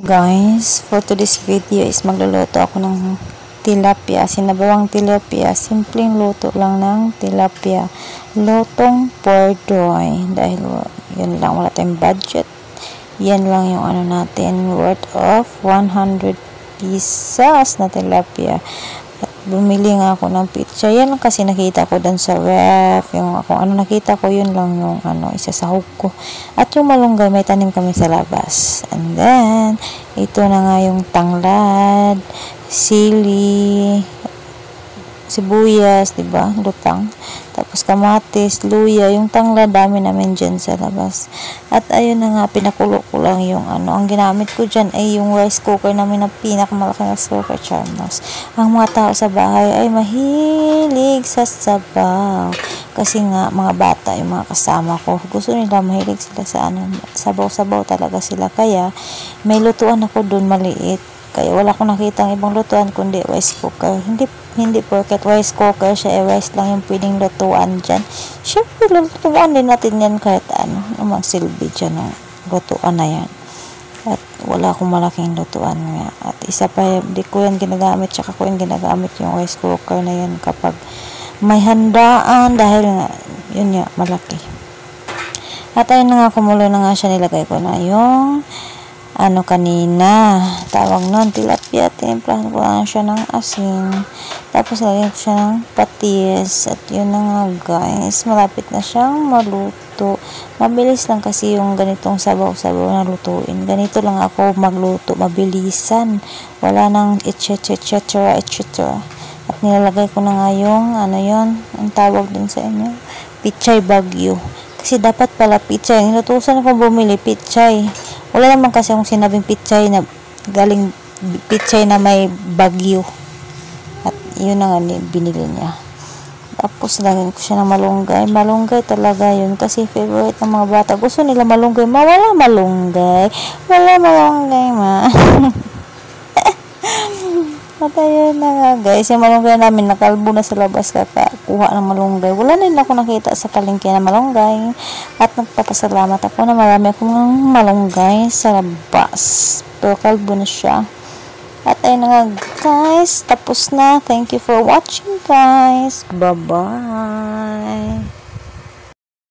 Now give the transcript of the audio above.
Guys, for today's video is magluluto ako ng tilapia, sinabawang tilapia, simpleng luto lang ng tilapia, lutong pordoy, dahil yun lang, wala tayong budget, yan lang yung ano natin, worth of 100 pesos na tilapia. At bumili nga ako ng pizza, yan lang kasi nakita ko dun sa ref, yung kung ano nakita ko, yun lang yung ano, isasahog ko. At yung malunggay, may tanim kami sa labas. And then, ito na nga yung tanglad, sili, sibuyas, diba? Lutang. Tapos kamatis, luya, yung tanglad, dami namin dyan sa labas. At ayun na nga, pinakulo ko lang yung ano. Ang ginamit ko dyan ay yung rice cooker namin na pinakamalaking rice cooker, Charmos. Ang mga tao sa bahay ay mahilig sa sabaw. Kasi nga, mga bata, yung mga kasama ko, gusto nila mahilig sila sa ano, sabaw-sabaw talaga sila. Kaya, may lutuan ako dun maliit. Kaya wala akong nakita ang ibang lutuan kundi rice cooker. Hindi porket rice cooker siya, rice lang yung pwedeng lutuan dyan. Siyempre, lutuan din natin yan kahit ano, namang silbi dyan ng lutuan na yan. At wala akong malaking lutuan nga. At isa pa, di ko yan ginagamit, tsaka ko yan ginagamit yung rice cooker na yan kapag may handaan, dahil nga, yun nga, malaki. At ayun na nga, kumulo na nga siya, nilagay ko na yung ano kanina, tawag nun, tilapia, timplahan ko lang siya ng asin, tapos lagyan ko siya ng patis, at yun na nga guys, malapit na siyang maluto. Mabilis lang kasi yung ganitong sabaw-sabaw na lutuin, ganito lang ako magluto, mabilisan, wala nang etc. At nilalagay ko na nga yung ano yun, ang tawag din sa inyo, pichay bagyo, kasi dapat pala pichay, inutusan ko bumili pichay. Wala naman kasi akong sinabing pichay na galing pichay na may bagyo. At yun na nga binili niya. Tapos lagyan ko siya ng malunggay. Malunggay talaga yun kasi favorite ng mga bata. Gusto nila malunggay. Wala malunggay. Wala malunggay ma. At ayun na nga guys, yung malunggay namin nakalbo na sa labas, kakakuha ng malunggay. Wala na rin ako nakita sa palengke na malunggay. At nagpapasalamat ako na marami akong malunggay sa labas. Pero kalbo na siya. At ayun na nga guys, tapos na. Thank you for watching guys. Bye bye.